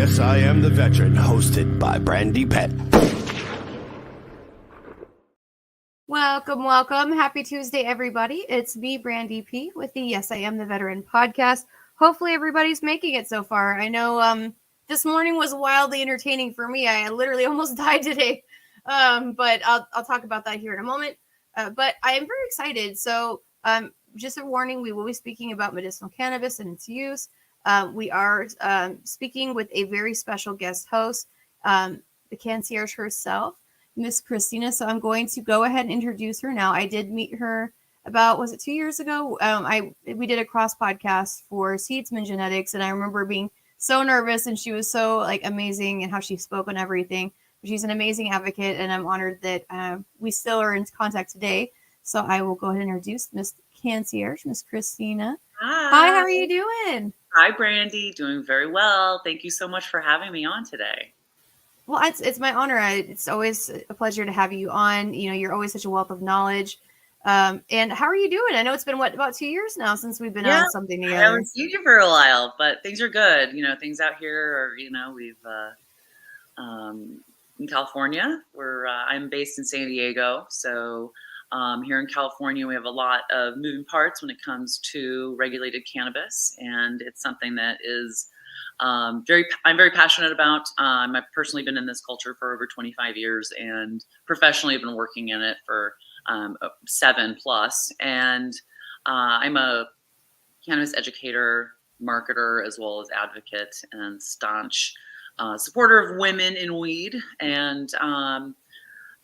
Yes, I Am the Veteran, hosted by Brandy Pett. Welcome. Happy Tuesday, everybody. It's me, Brandy P, with the Yes, I Am the Veteran podcast. Hopefully everybody's making it so far. I know this morning was wildly entertaining for me. I literally almost died today. But I'll talk about that here in a moment. But I am very excited. So just a warning, we will be speaking about medicinal cannabis and its use. We are speaking with a very special guest host, the Canncierge herself, Miss Christina. So I'm going to go ahead and introduce her now. I did meet her about, was it 2 years ago? We did a cross podcast for Seedsman Genetics, and I remember being so nervous, and she was so like amazing and how she spoke on everything. She's an amazing advocate, and I'm honored that we still are in contact today. So I will go ahead and introduce Miss Canncierge, Miss Christina. Hi, how are you doing? Hi, Brandy. Doing very well. Thank you so much for having me on today. Well, it's my honor. It's always a pleasure to have you on. You know, you're always such a wealth of knowledge. And how are you doing? I know it's been about 2 years now since we've been on something together. I haven't seen you for a while, but things are good. You know, things out here are, we've in California, where I'm based in San Diego. So here in California, we have a lot of moving parts when it comes to regulated cannabis, and it's something that is I'm very passionate about. I've personally been in this culture for over 25 years, and professionally I've been working in it for 7+. And I'm a cannabis educator, marketer, as well as advocate and staunch supporter of women in weed, and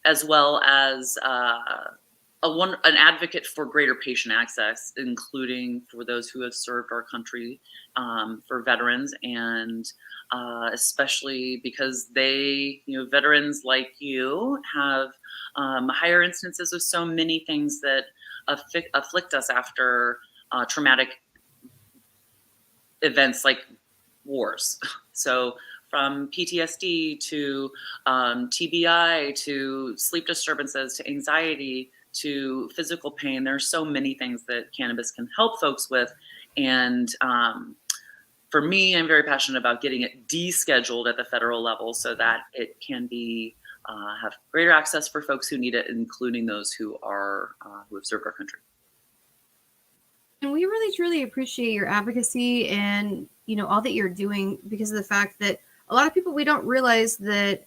as well as an advocate for greater patient access, including for those who have served our country, for veterans, and especially because veterans like you have higher instances of so many things that afflict us after traumatic events like wars. So from PTSD to TBI to sleep disturbances to anxiety to physical pain, there are so many things that cannabis can help folks with. And for me, I'm very passionate about getting it descheduled at the federal level so that it can be have greater access for folks who need it, including those who have served our country. And we really truly appreciate your advocacy and all that you're doing, because of the fact that a lot of people, we don't realize that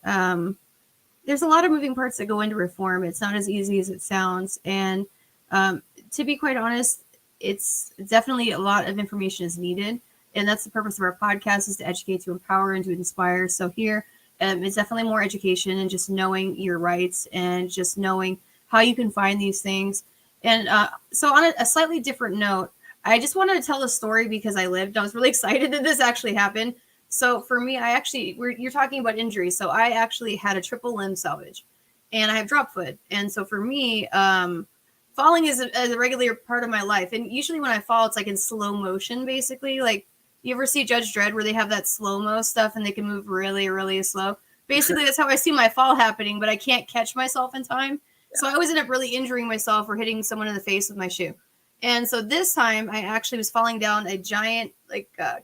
there's a lot of moving parts that go into reform. It's not as easy as it sounds. And to be quite honest, it's definitely a lot of information is needed. And that's the purpose of our podcast, is to educate, to empower, and to inspire. So here, it's definitely more education and just knowing your rights and just knowing how you can find these things. And so on a slightly different note, I just wanted to tell the story because I was really excited that this actually happened. So for me, you're talking about injuries. So I actually had a triple limb salvage, and I have drop foot. And so for me, falling is a regular part of my life. And usually when I fall, it's like in slow motion, basically. Like, you ever see Judge Dredd where they have that slow-mo stuff and they can move really, really slow? Basically, that's how I see my fall happening, but I can't catch myself in time. Yeah. So I always end up really injuring myself or hitting someone in the face with my shoe. And so this time I actually was falling down a giant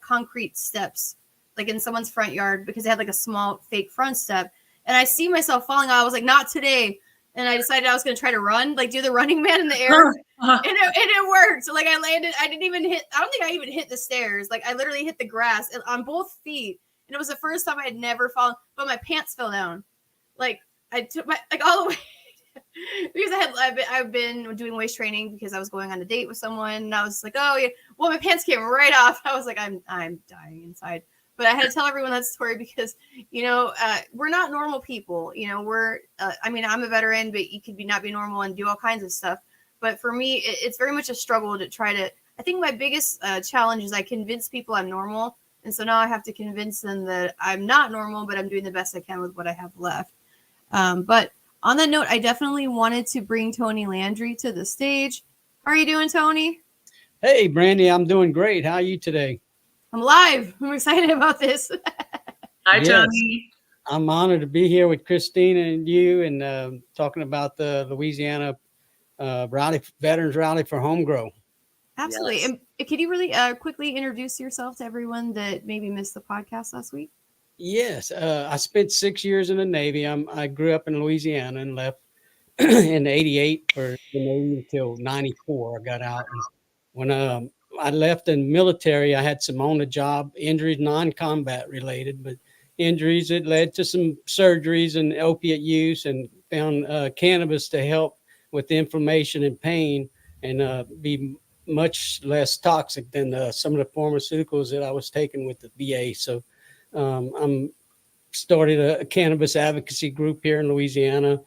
concrete steps, like in someone's front yard, because they had like a small fake front step. And I see myself falling. I was like, not today. And I decided I was going to try to run, like do the Running Man in the air. And it worked. So like I landed, I don't think I even hit the stairs. Like I literally hit the grass on both feet. And it was the first time I had never fallen, but my pants fell down. Like I took all the way because I've been doing waist training because I was going on a date with someone. And I was like, oh yeah. Well, my pants came right off. I was like, I'm dying inside. But I had to tell everyone that story because, we're not normal people. I'm a veteran, but you could not be normal and do all kinds of stuff. But for me, it's very much a struggle to try to, I think my biggest challenge is I convince people I'm normal. And so now I have to convince them that I'm not normal, but I'm doing the best I can with what I have left. But on that note, I definitely wanted to bring Tony Landry to the stage. How are you doing, Tony? Hey, Brandy, I'm doing great. How are you today? I'm live. I'm excited about this. Hi, Tony. I'm honored to be here with Christina and you and talking about the Louisiana Veterans Rally for Home Grow. Absolutely. Yes. And could you really quickly introduce yourself to everyone that maybe missed the podcast last week? Yes, I spent 6 years in the Navy. I grew up in Louisiana and left in '88 for the Navy until '94. I got out, and when I left in military, I had some on-the-job injuries, non-combat related, but injuries that led to some surgeries and opiate use, and found cannabis to help with inflammation and pain, and be much less toxic than some of the pharmaceuticals that I was taking with the VA. So I'm started a cannabis advocacy group here in Louisiana.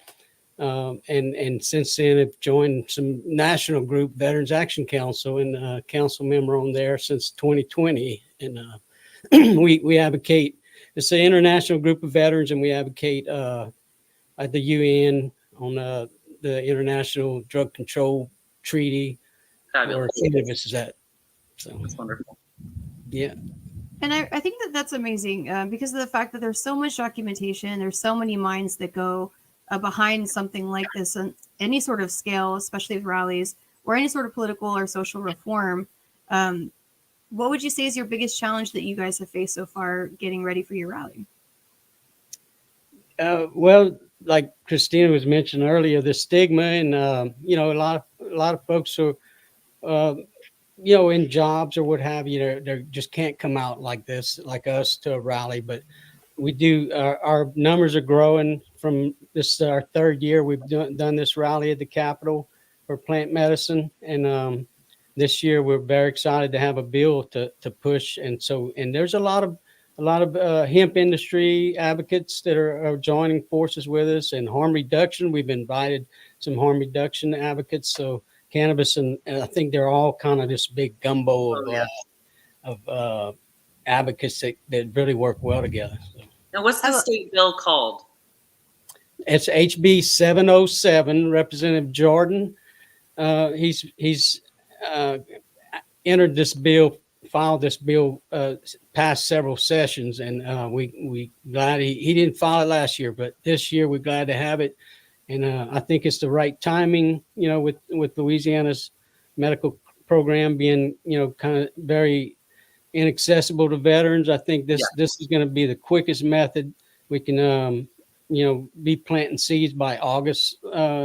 And since then, I've joined some national group, Veterans Action Council, and council member on there since 2020. And we advocate. It's an international group of veterans, and we advocate at the UN on the International Drug Control Treaty, where Fabulous. cannabis is at. So That's wonderful. And I think that that's amazing because of the fact that there's so much documentation, there's so many minds that go behind something like this on any sort of scale, especially with rallies or any sort of political or social reform. What would you say is your biggest challenge that you guys have faced so far getting ready for your rally? Well, like Christina was mentioning earlier, the stigma, and a lot of folks are in jobs or what have you, they just can't come out like this, like us, to a rally. But we do. Our numbers are growing. From this our third year, we've done this rally at the Capitol for plant medicine, and this year we're very excited to have a bill to push. And there's a lot of hemp industry advocates that are joining forces with us, and harm reduction. We've invited some harm reduction advocates. So cannabis and I think they're all kind of this big gumbo of advocates that really work well together. So. Now, what's the state bill called? It's HB 707. Representative Jordan, he's entered this bill, filed this bill past several sessions, and we glad he didn't file it last year, but this year we're glad to have it. And I think it's the right timing, with Louisiana's medical program being, kind of very inaccessible to veterans. I think this is going to be the quickest method. We can, be planting seeds by August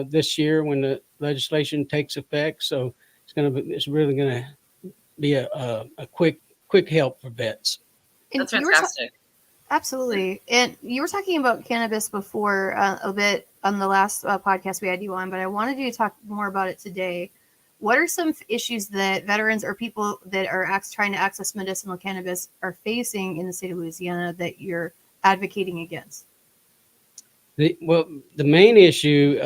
this year when the legislation takes effect. So it's really going to be a quick help for vets. That's fantastic. Absolutely. And you were talking about cannabis before a bit on the last podcast we had you on, but I wanted you to talk more about it today. What are some issues that veterans or people that are trying to access medicinal cannabis are facing in the state of Louisiana that you're advocating against? The main issue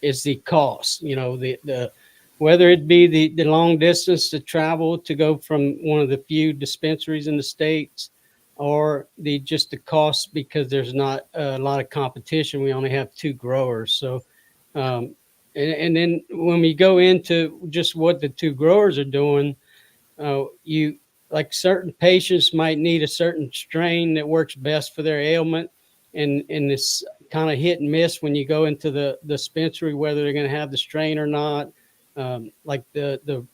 is the cost. The whether it be the long distance to travel to go from one of the few dispensaries in the states, or the cost because there's not a lot of competition. We only have 2 growers. So, and then when we go into just what the 2 growers are doing, like certain patients might need a certain strain that works best for their ailment. And it's kind of hit and miss when you go into the dispensary, whether they're going to have the strain or not. Like the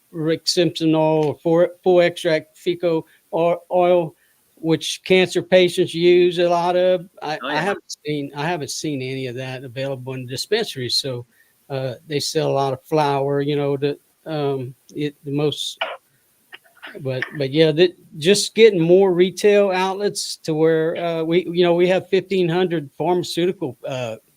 Rick Simpson oil or full extract fecal oil, which cancer patients use a lot of. I haven't seen any of that available in dispensaries. So they sell a lot of flour, but yeah, just getting more retail outlets to where we have 1,500 pharmaceutical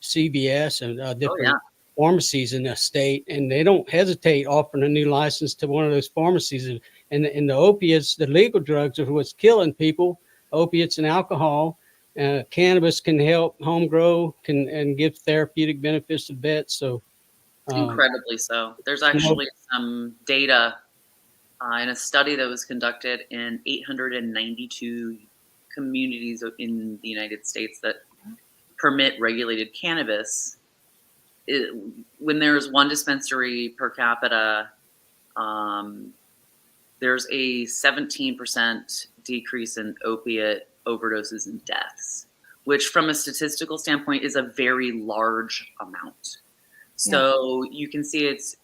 CVS and different pharmacies in the state, and they don't hesitate offering a new license to one of those pharmacies. And the opiates, the legal drugs, are what's killing people. Opiates and alcohol. Cannabis can help home grow, and give therapeutic benefits to vets. So incredibly so. There's actually some data in a study that was conducted in 892 communities in the United States that permit regulated cannabis. When there's 1 dispensary per capita, there's a 17% decrease in opiate overdoses and deaths, which from a statistical standpoint is a very large amount. So you can see it's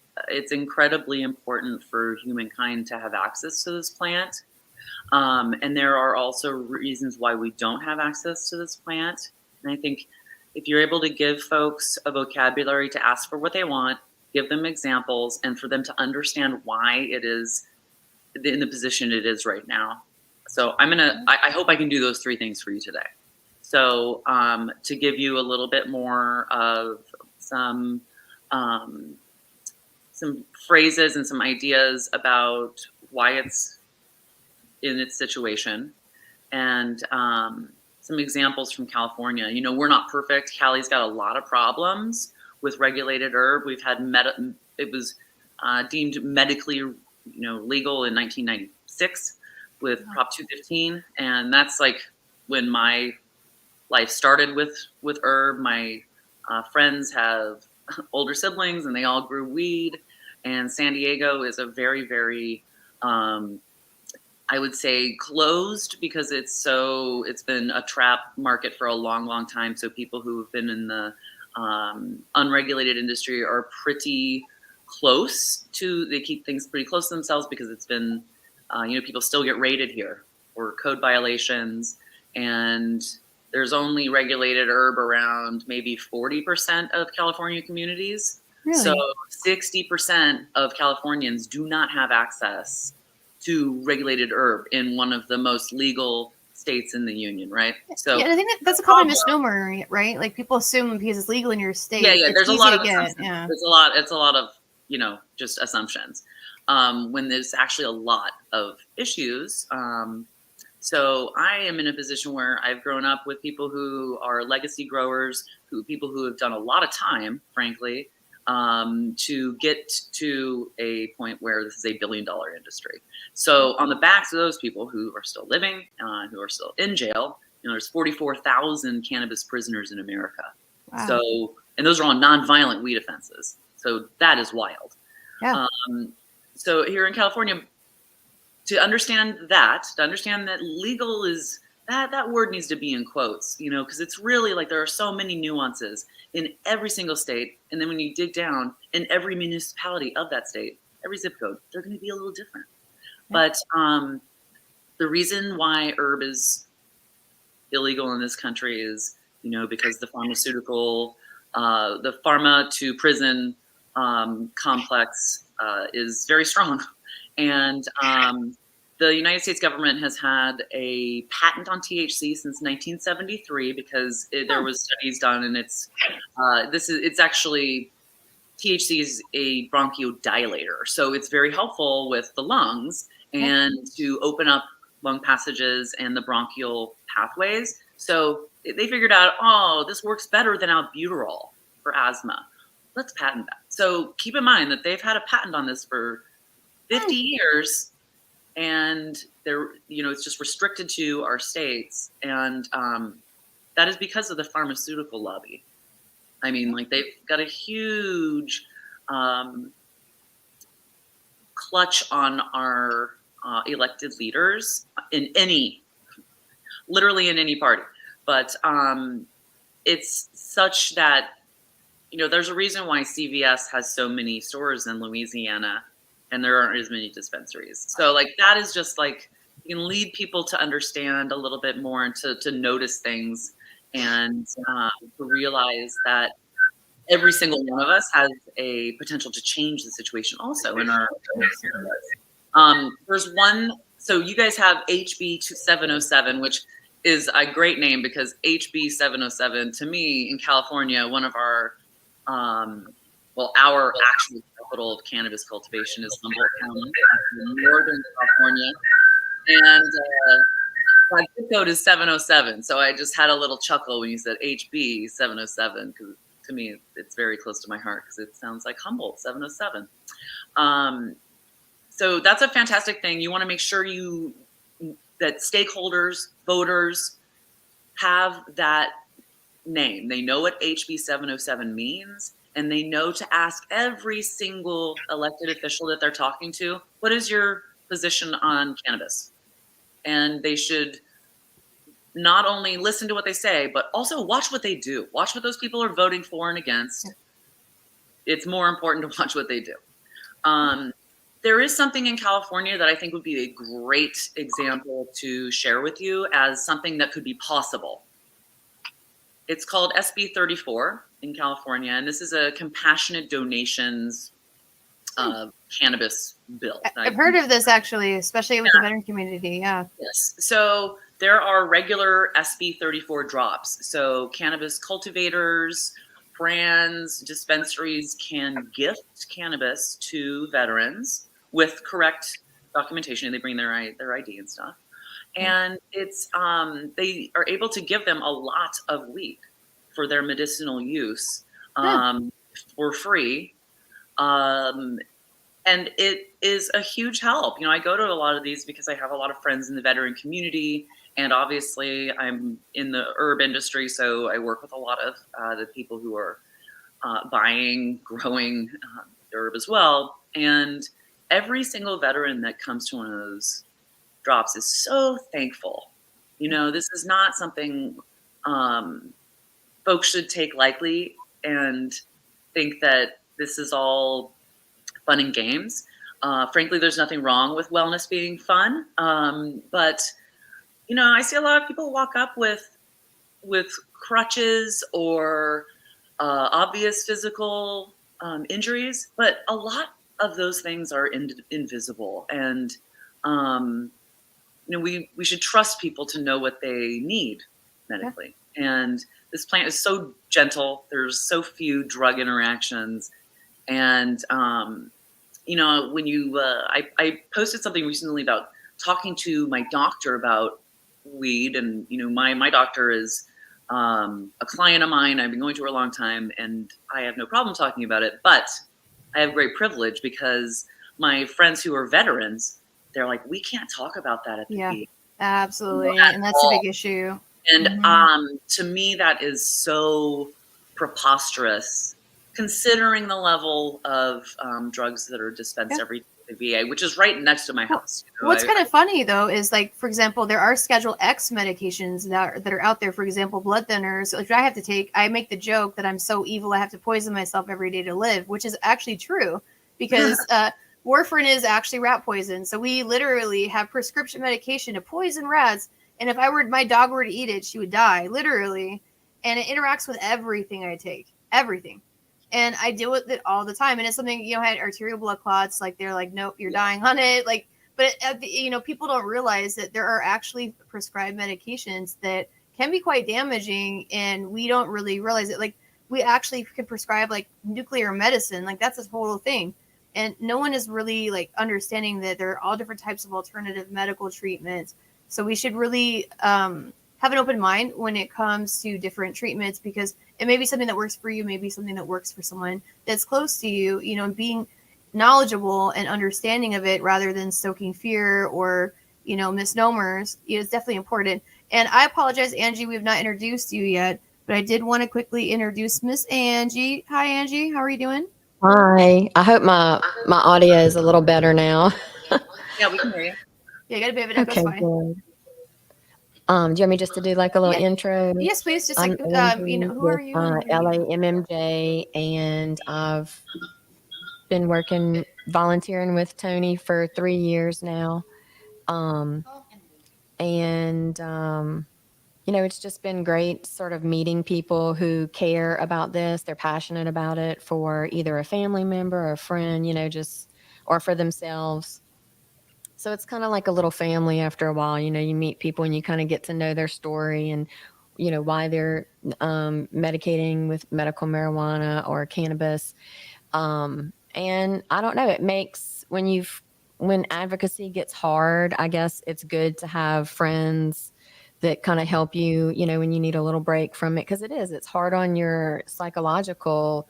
incredibly important for humankind to have access to this plant. And there are also reasons why we don't have access to this plant. And I think if you're able to give folks a vocabulary to ask for what they want, give them examples, and for them to understand why it is in the position it is right now. So I hope I can do those three things for you today. So to give you a little bit more of some phrases and some ideas about why it's in its situation, and some examples from California. You know, we're not perfect. Cali's got a lot of problems with regulated herb. We've had it was deemed medically, legal in 1996 with Prop 215, and that's like when my life started with herb. My friends have older siblings, and they all grew weed. And San Diego is a very, very I would say closed, because it's been a trap market for a long, long time. So people who have been in the unregulated industry are pretty close they keep things pretty close to themselves, because it's been, people still get raided here for code violations. And there's only regulated herb around maybe 40% of California communities. Really? So 60% of Californians do not have access to regulated herb in one of the most legal states in the union, right? So yeah, and I think that's a common misnomer, right? Like people assume because it's legal in your state, yeah, there's a lot of assumptions. Yeah. It's a lot of just assumptions, when there's actually a lot of issues. So I am in a position where I've grown up with people who are legacy growers, people who have done a lot of time, frankly, to get to a point where this is a $1 billion industry. So on the backs of those people who are still living, who are still in jail, there's 44,000 cannabis prisoners in America. Wow. So, and those are on nonviolent weed offenses. So that is wild. Yeah. So here in California, to understand that legal is, that word needs to be in quotes, because it's really like there are so many nuances in every single state. And then when you dig down, in every municipality of that state, every zip code, they're going to be a little different. Yeah. But the reason why herb is illegal in this country is, because the pharmaceutical, the pharma to prison complex is very strong. And the United States government has had a patent on THC since 1973, because there was studies done, and it's actually, THC is a bronchodilator, so it's very helpful with the lungs and to open up lung passages and the bronchial pathways. So they figured out, this works better than albuterol for asthma. Let's patent that. So keep in mind that they've had a patent on this for 50 years, and it's just restricted to our states. And that is because of the pharmaceutical lobby. I mean, like, they've got a huge clutch on our elected leaders literally in any party. But it's such that, there's a reason why CVS has so many stores in Louisiana and there aren't as many dispensaries. So like, that is just like, you can lead people to understand a little bit more and to notice things, and to realize that every single one of us has a potential to change the situation also in our there's one, so you guys have HB 707, which is a great name, because HB 707 to me in California, one of our our actual capital of cannabis cultivation is Humboldt County, Northern California, and my zip code is 707. So I just had a little chuckle when you said HB 707, because to me it's very close to my heart, because it sounds like Humboldt 707. So that's a fantastic thing. You want to make sure that stakeholders, voters, have that name. They know what HB 707 means, and they know to ask every single elected official that they're talking to, what is your position on cannabis? And they should not only listen to what they say, but also watch what they do. Watch what those people are voting for and against. It's more important to watch what they do. There is something in California that I think would be a great example to share with you as something that could be possible. It's called SB 34 in California, and this is a compassionate donations cannabis bill. I've heard of this actually, especially with the veteran community. Yeah. Yes. So there are regular SB 34 drops. So cannabis cultivators, brands, dispensaries can gift cannabis to veterans with correct documentation. They bring their ID and stuff. And it's they are able to give them a lot of weed for their medicinal use for free. And it is a huge help. You know, I go to a lot of these because I have a lot of friends in the veteran community, and obviously I'm in the herb industry, so I work with a lot of the people who are buying, growing herb as well. And every single veteran that comes to one of those drops is so thankful. You know, this is not something folks should take lightly and think that this is all fun and games. Frankly, there's nothing wrong with wellness being fun. But, you know, I see a lot of people walk up with crutches or obvious physical injuries, but a lot of those things are invisible. And, you know, we should trust people to know what they need medically. And this plant is so gentle. There's so few drug interactions. And, you know, when you, I posted something recently about talking to my doctor about weed. And, you know, my doctor is a client of mine. I've been going to her a long time, and I have no problem talking about it. But I have great privilege because my friends who are veterans, they're like, we can't talk about that at the VA. Absolutely. And that's a big issue. And to me, that is so preposterous, considering the level of drugs that are dispensed every day at the VA, which is right next to my house. You know, what's kind of funny, though, is like, for example, there are Schedule X medications that are out there. For example, blood thinners, which I have to take. I make the joke that I'm so evil I have to poison myself every day to live, which is actually true because warfarin is actually rat poison. So we literally have prescription medication to poison rats. And if my dog were to eat it, she would die, literally. And it interacts with everything I take, everything. And I deal with it all the time. And it's something, you know, I had arterial blood clots. Like, they're like, nope, you're dying on it. Like, but, you know, people don't realize that there are actually prescribed medications that can be quite damaging. And we don't really realize it. Like, we actually can prescribe, like, nuclear medicine. Like, that's a whole thing. And no one is really, like, understanding that there are all different types of alternative medical treatments. So we should really have an open mind when it comes to different treatments, because it may be something that works for you, maybe something that works for someone that's close to you, you know, and being knowledgeable and understanding of it rather than stoking fear or, you know, misnomers is definitely important. And I apologize, Angie, we have not introduced you yet, but I did want to quickly introduce Miss Angie. Hi, Angie. How are you doing? Hi. I hope my audio is a little better now. Yeah, we can hear you. Yeah, you got a bit of an echo. Okay, fine. good. Do you want me just to do like a little intro? Yes, please. Just like, you know, who are you? LAMMJ, and I've been volunteering with Tony for 3 years now. You know, it's just been great sort of meeting people who care about this. They're passionate about it for either a family member or a friend, you know, or for themselves. So it's kind of like a little family after a while. You know, you meet people and you kind of get to know their story and, you know, why they're medicating with medical marijuana or cannabis. And I don't know, it makes, when advocacy gets hard, I guess it's good to have friends that kind of help you, you know, when you need a little break from it. Because it's hard on your psychological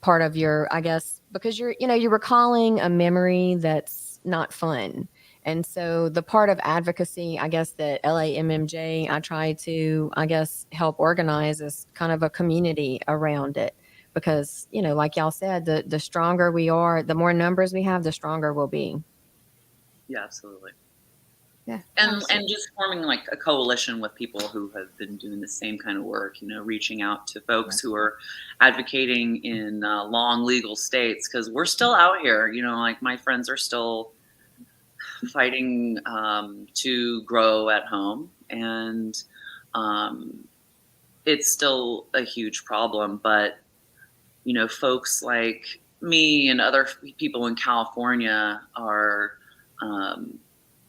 part of your, I guess, because you're recalling a memory that's not fun. And so the part of advocacy, I guess, that LAMMJ, I try to, I guess, help organize is kind of a community around it. Because, you know, like y'all said, the stronger we are, the more numbers we have, the stronger we'll be. Yeah, absolutely. Yeah. And absolutely. just forming like a coalition with people who have been doing the same kind of work, reaching out to folks who are advocating in long legal states, because we're still out here, like my friends are still fighting to grow at home, and it's still a huge problem. But folks like me and other people in California are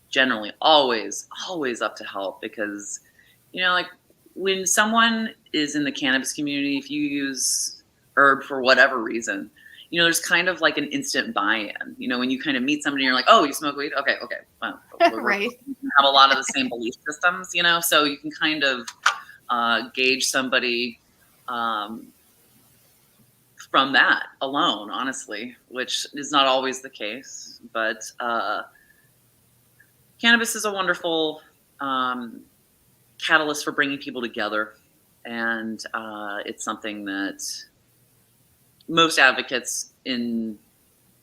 generally always up to help, because like when someone is in the cannabis community, if you use herb for whatever reason, there's kind of like an instant buy-in. When you kind of meet somebody, you're like, oh, you smoke weed, okay, well, Right. we have a lot of the same belief systems, so you can kind of gauge somebody from that alone, honestly, which is not always the case. But cannabis is a wonderful catalyst for bringing people together, and it's something that most advocates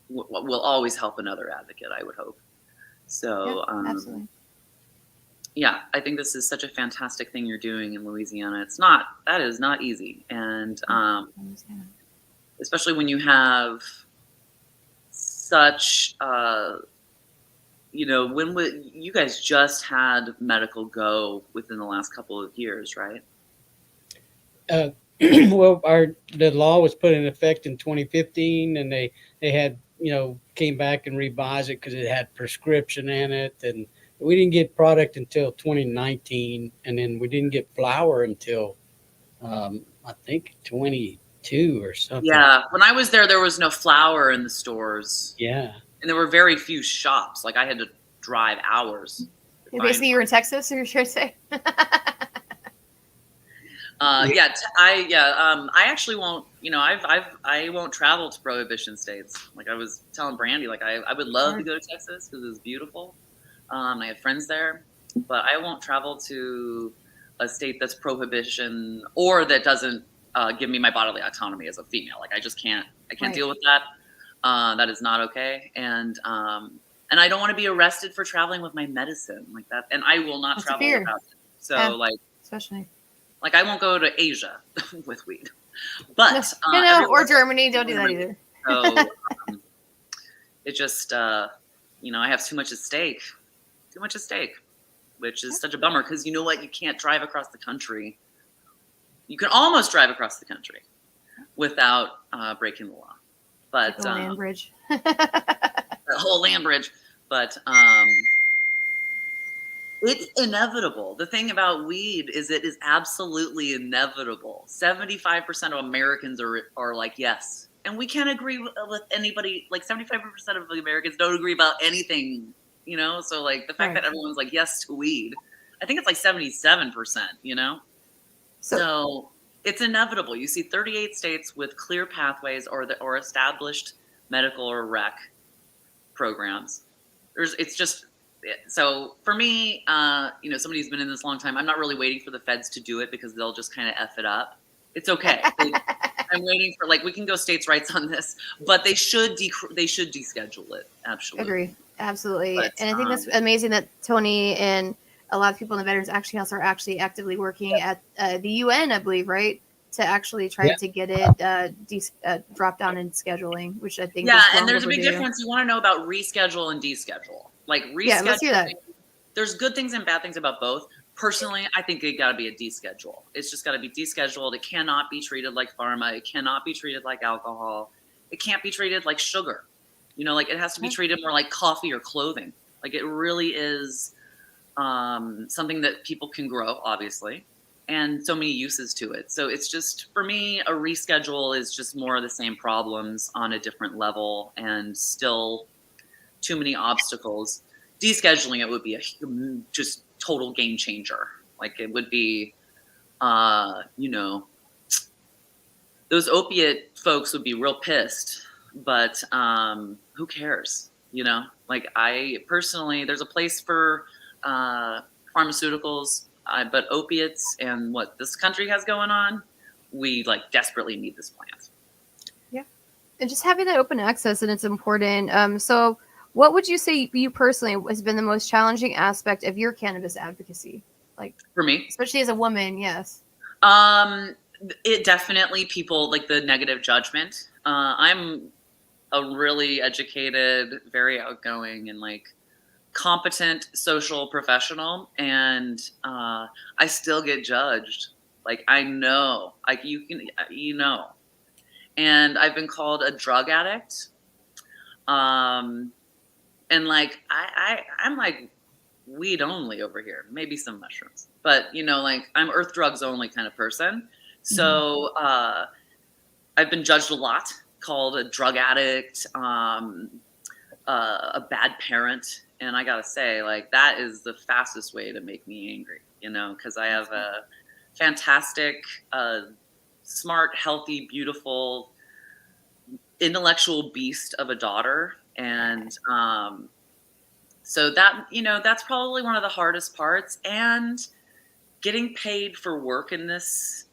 will always help another advocate, I would hope. So Absolutely. yeah, I think this is such a fantastic thing you're doing in Louisiana. That is not easy, and especially when you have such you guys just had medical go within the last couple of years, right? Well, the law was put in effect in 2015, and they had came back and revised it because it had prescription in it, and we didn't get product until 2019, and then we didn't get flower until I think 22 or something. Yeah, when I was there was no flower in the stores. Yeah. And there were very few shops. Like I had to drive hours. Basically, you're in Texas, or you're trying to say? I actually won't. I won't travel to prohibition states. Like I was telling Brandy, like I would love to go to Texas because it's beautiful. I have friends there, but I won't travel to a state that's prohibition or that doesn't give me my bodily autonomy as a female. Like I just can't. I can't deal with that. That is not okay. And I don't want to be arrested for traveling with my medicine like that. And I will not travel without it. So especially. Like I won't go to Asia with weed, but or Germany. Don't do that either. So it just I have too much at stake, which is such a bummer, because you know what, you can't drive across the country. You can almost drive across the country without breaking the law, but the land bridge, the whole land bridge, but. It's inevitable. The thing about weed is it is absolutely inevitable. 75% of Americans are like, yes. And we can't agree with anybody. Like 75% of the Americans don't agree about anything, So like the fact that everyone's like, yes to weed, I think it's like 77%, So it's inevitable. You see 38 states with clear pathways or established medical or rec programs. So for me, somebody who's been in this a long time, I'm not really waiting for the feds to do it because they'll just kind of F it up. It's okay. I'm waiting for, we can go states' rights on this, but they should deschedule it. Absolutely. Agree. Absolutely. But, and I think that's amazing that Tony and a lot of people in the Veterans Action House are actually actively working at the UN, I believe, right? To actually try to get it dropped down in scheduling, which I think is and there's a big difference. You want to know about reschedule and deschedule. Like reschedule, let's hear that. There's good things and bad things about both. Personally, I think it got to be a deschedule. It's just got to be descheduled. It cannot be treated like pharma. It cannot be treated like alcohol. It can't be treated like sugar. It has to be treated more like coffee or clothing. Like it really is something that people can grow, obviously, and so many uses to it. So it's just, for me, a reschedule is just more of the same problems on a different level and still too many obstacles. Descheduling it would be a just total game changer. Like it would be, those opiate folks would be real pissed, but who cares? Like I personally, there's a place for pharmaceuticals, but opiates and what this country has going on, we desperately need this plant. Yeah. And just having that open access, and it's important. So What would you say you personally has been the most challenging aspect of your cannabis advocacy? Like For me, especially as a woman, yes. it definitely people like the negative judgment. I'm a really educated, very outgoing, and like competent social professional, and I still get judged. Like I know, like and I've been called a drug addict. And like I'm like weed only over here, maybe some mushrooms, but like I'm earth drugs only kind of person. So I've been judged a lot, called a drug addict, a bad parent, and I gotta say, like that is the fastest way to make me angry, because I have a fantastic, smart, healthy, beautiful, intellectual beast of a daughter, and so that that's probably one of the hardest parts, and getting paid for work in this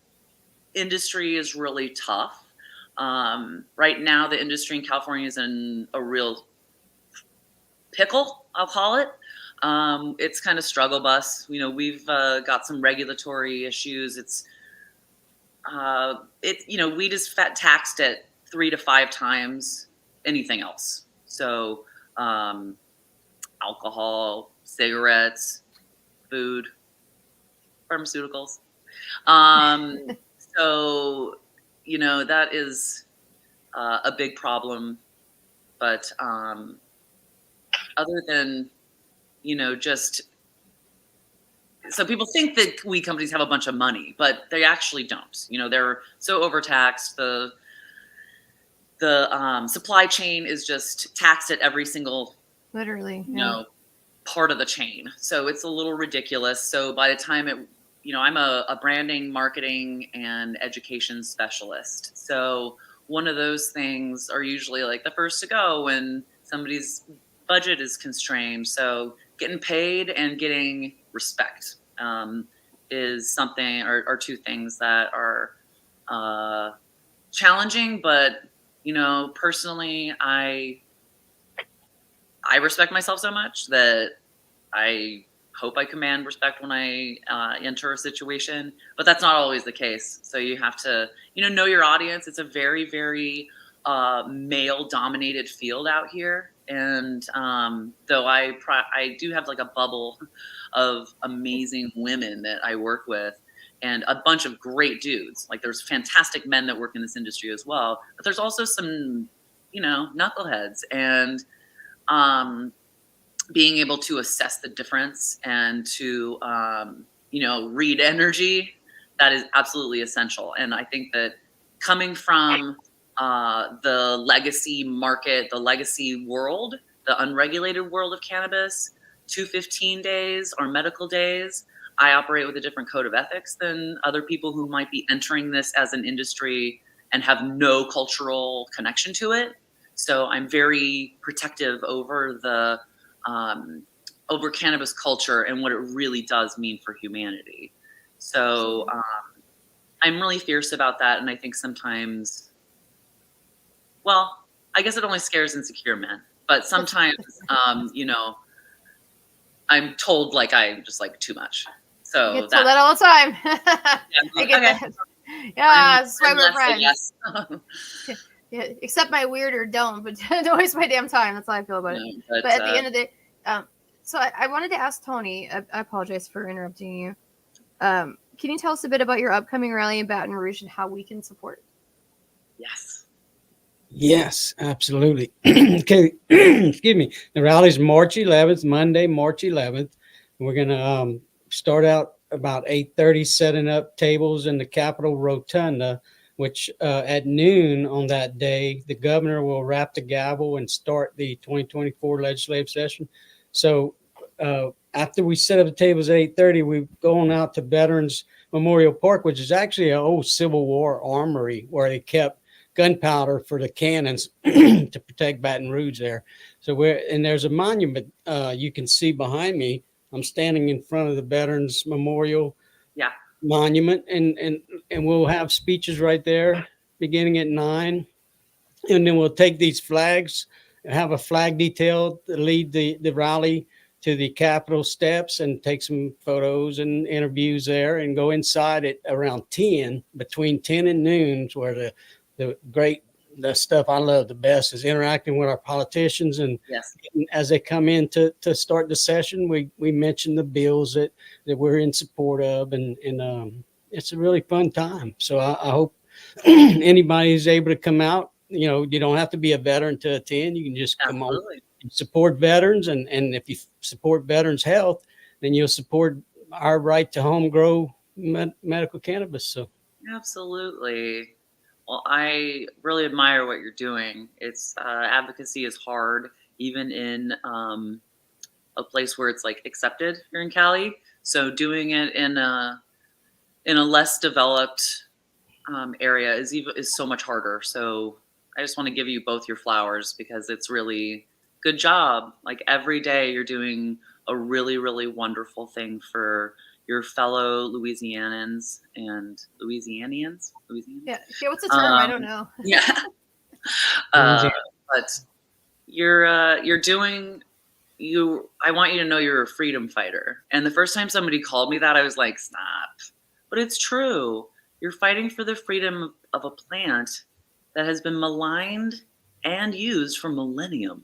industry is really tough. Right now, the industry in California is in a real pickle, I'll call it. It's kind of struggle bus. We've got some regulatory issues. Weed is taxed at 3 to 5 times anything else. So alcohol, cigarettes, food, pharmaceuticals. So, that is a big problem. But other than, just so people think that weed companies have a bunch of money, but they actually don't. They're so overtaxed. The supply chain is just taxed at every single Literally, part of the chain. So it's a little ridiculous. So by the time I'm a branding, marketing, and education specialist. So one of those things are usually like the first to go when somebody's budget is constrained. So getting paid and getting respect is something, or two things that are challenging. But personally, I respect myself so much that I hope I command respect when I enter a situation, but that's not always the case. So you have to, know your audience. It's a very, very male-dominated field out here, and though I do have like a bubble of amazing women that I work with, and a bunch of great dudes. Like there's fantastic men that work in this industry as well, but there's also some, knuckleheads, and being able to assess the difference and to, read energy, that is absolutely essential. And I think that coming from the legacy market, the legacy world, the unregulated world of cannabis, 215 days or medical days, I operate with a different code of ethics than other people who might be entering this as an industry and have no cultural connection to it. So I'm very protective over the over cannabis culture and what it really does mean for humanity. So I'm really fierce about that. And I think sometimes, well, I guess it only scares insecure men, but sometimes, I'm told like I'm just like too much. So I get told that all the time. I get that. Yeah, that's why we're friends. Yes. Yeah, accept my weird or don't, but don't waste my damn time. That's how I feel about it. But at the end of the day, so I wanted to ask Tony, I apologize for interrupting you. Can you tell us a bit about your upcoming rally in Baton Rouge and how we can support? Yes, absolutely. Okay, excuse me. The rally's March 11th, Monday, March 11th. We're going to start out about 8:30, setting up tables in the Capitol Rotunda, which at noon on that day, the governor will wrap the gavel and start the 2024 legislative session. So after we set up the tables at 8:30, we've gone out to Veterans Memorial Park, which is actually an old Civil War armory where they kept gunpowder for the cannons to protect Baton Rouge there. So there's a monument you can see behind me. I'm standing in front of the Veterans Memorial Monument, and we'll have speeches right there beginning at 9. And then we'll take these flags have a flag detail to lead the rally to the Capitol steps and take some photos and interviews there, and go inside at around 10, between 10 and noon, where the stuff I love the best is interacting with our politicians. And Yes. as they come in to start the session, we mention the bills that we're in support of, and it's a really fun time. So I hope anybody is able to come out. You know, you don't have to be a veteran to attend. You can just come on, support veterans, and if you support veterans health, then you'll support our right to home grow medical cannabis. So Absolutely. Well, I really admire what you're doing. It's advocacy is hard, even in a place where it's like accepted here in Cali. So doing it in a less developed area is so much harder. So I just want to give you both your flowers, because it's really good job. Like every day you're doing a really, really wonderful thing for your fellow Louisianians and Louisianians. Yeah. What's the term? I don't know. Yeah. But you're doing I want you to know you're a freedom fighter. And the first time somebody called me that, I was like, stop. But it's true. You're fighting for the freedom of a plant that has been maligned and used for millennium,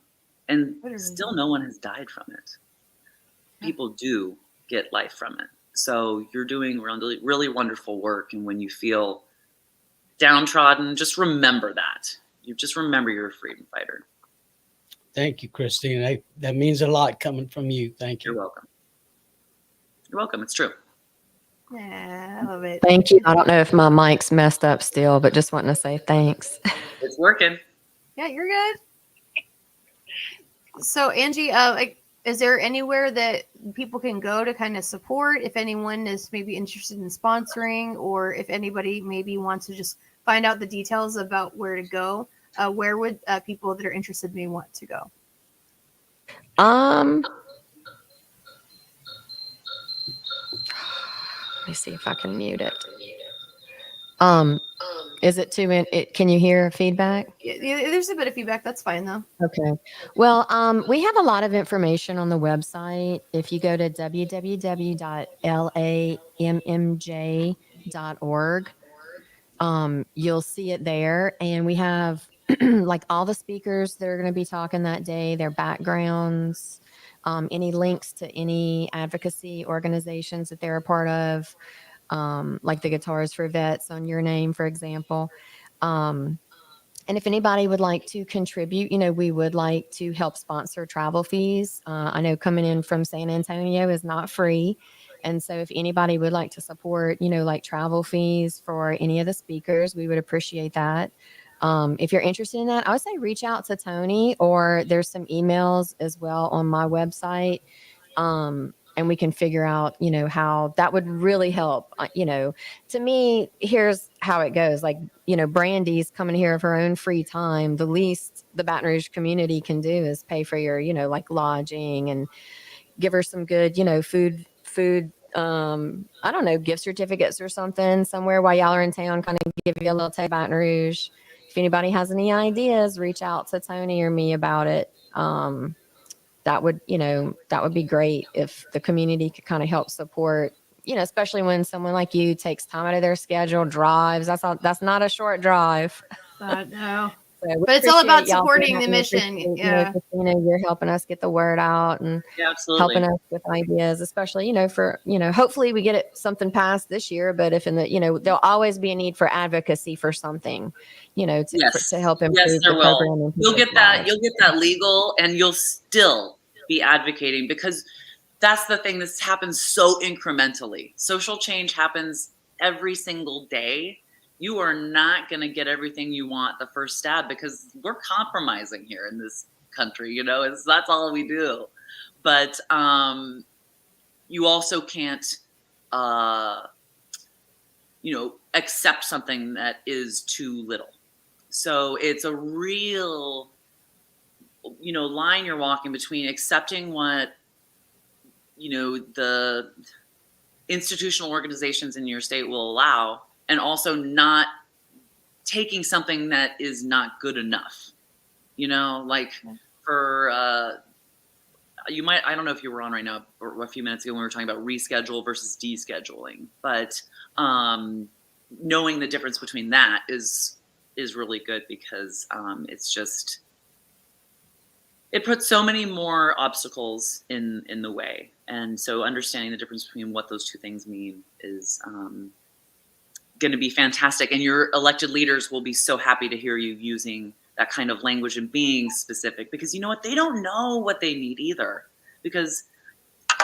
and still no one has died from it. People do get life from it. So you're doing really, really wonderful work. And when you feel downtrodden, just remember that. Remember you're a freedom fighter. Thank you, Christine. That means a lot coming from you. Thank you. You're welcome. You're welcome. It's true. Yeah, I love it. Thank you. I don't know if my mic's messed up still, but just wanting to say thanks. It's working. Yeah, you're good. So Angie, is there anywhere that people can go to kind of support if anyone is maybe interested in sponsoring, or if anybody maybe wants to just find out the details about where to go? Where would people that are interested may want to go? Let me see if I can mute it. Is it too in? Can you hear feedback? Yeah, there's a bit of feedback. That's fine though. Okay. Well, we have a lot of information on the website. If you go to www.lammj.org, you'll see it there. And we have like all the speakers that are going to be talking that day, their backgrounds, any links to any advocacy organizations that they're a part of, like the Guitars for Vets on your name, for example. And if anybody would like to contribute, we would like to help sponsor travel fees. I know coming in from San Antonio is not free. And so if anybody would like to support, like travel fees for any of the speakers, we would appreciate that. If you're interested in that, I would say reach out to Tony, or there's some emails as well on my website. And we can figure out, how that would really help. To me, here's how it goes. Like, Brandy's coming here of her own free time. The least the Baton Rouge community can do is pay for your, like lodging, and give her some good, food, I don't know, gift certificates or something somewhere while y'all are in town, kind of give you a little taste of Baton Rouge. If anybody has any ideas, reach out to Tony or me about it. That would be great if the community could kind of help support, especially when someone like you takes time out of their schedule, drives. That's not a short drive. No. So but it's all about supporting the mission. Yeah. You're helping us get the word out, and helping us with ideas, especially, for, hopefully we get something passed this year, but if there'll always be a need for advocacy for something, to help improve the program. You'll get that legal, and you'll still be advocating, because that's the thing. This happens so incrementally. Social change happens every single day. You are not going to get everything you want the first stab, because we're compromising here in this country. That's all we do. But you also can't, accept something that is too little. So it's a real, line you're walking between accepting what, the institutional organizations in your state will allow, and also not taking something that is not good enough. for you might, I don't know if you were on right now or a few minutes ago when we were talking about reschedule versus descheduling, but knowing the difference between that is really good because it's just, it puts so many more obstacles in the way. And so understanding the difference between what those two things mean is going to be fantastic. And your elected leaders will be so happy to hear you using that kind of language and being specific, because you know what? They don't know what they need either, because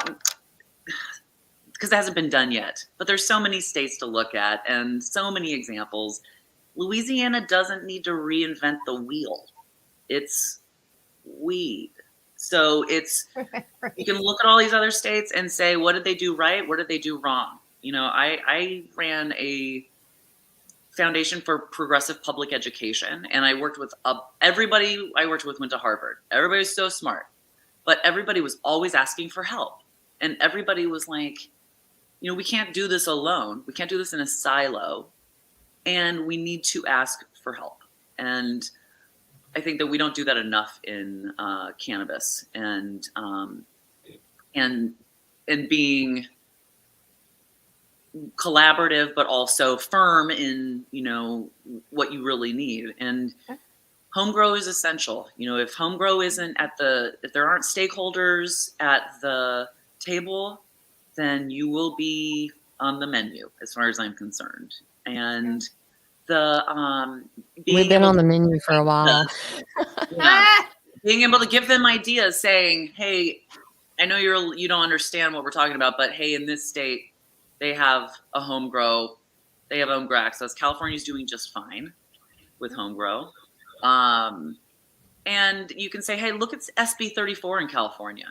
it hasn't been done yet. But there's so many states to look at and so many examples. Louisiana doesn't need to reinvent the wheel. It's weed. So it's, you can look at all these other states and say, what did they do right? What did they do wrong? You know, I ran a foundation for progressive public education, and I worked with everybody I worked with went to Harvard. Everybody was so smart, but everybody was always asking for help. And everybody was like, you know, we can't do this alone. We can't do this in a silo, and we need to ask for help. And I think that we don't do that enough in cannabis, and being collaborative, but also firm in, you know, what you really need. And home grow is essential. You know, if home grow isn't if there aren't stakeholders at the table, then you will be on the menu as far as I'm concerned. And we've been on the menu for a while. Being able to give them ideas, saying, hey, I know you don't understand what we're talking about, but hey, in this state, they have a home grow. They have home grow access. California's doing just fine with home grow. And you can say, hey, look at SB 34 in California.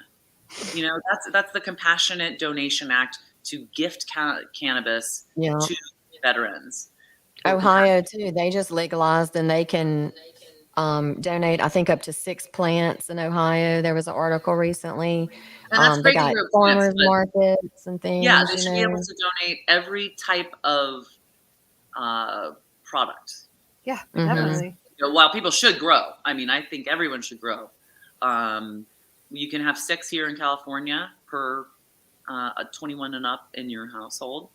You know, that's the Compassionate Donation Act to gift cannabis to veterans. Ohio too. They just legalized, and they can donate, I think, up to 6 plants in Ohio. There was an article recently. They got farmers markets and things. Yeah, they should be able to donate every type of product. Yeah, definitely. You know, while people should grow, I mean, I think everyone should grow. You can have 6 here in California per 21 and up in your household.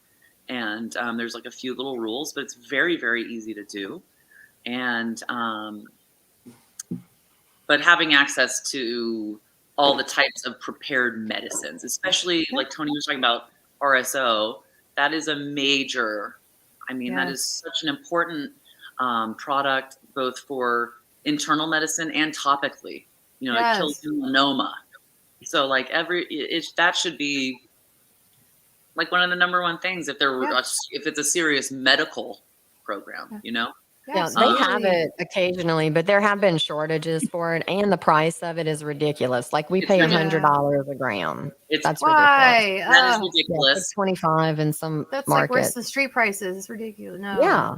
And there's like a few little rules, but it's very, very easy to do. And but having access to all the types of prepared medicines, especially like Tony was talking about RSO, that is a major, I mean, that is such an important product, both for internal medicine and topically. You know, it kills melanoma. So like that should be like one of the number one things if it's a serious medical program, you know? Yeah, they have it occasionally, but there have been shortages for it, and the price of it is ridiculous. Like we pay $100 a gram. That's why? ridiculous. That is ridiculous. It's 25 in some That's markets. like where's the street prices? It's ridiculous. No. Yeah.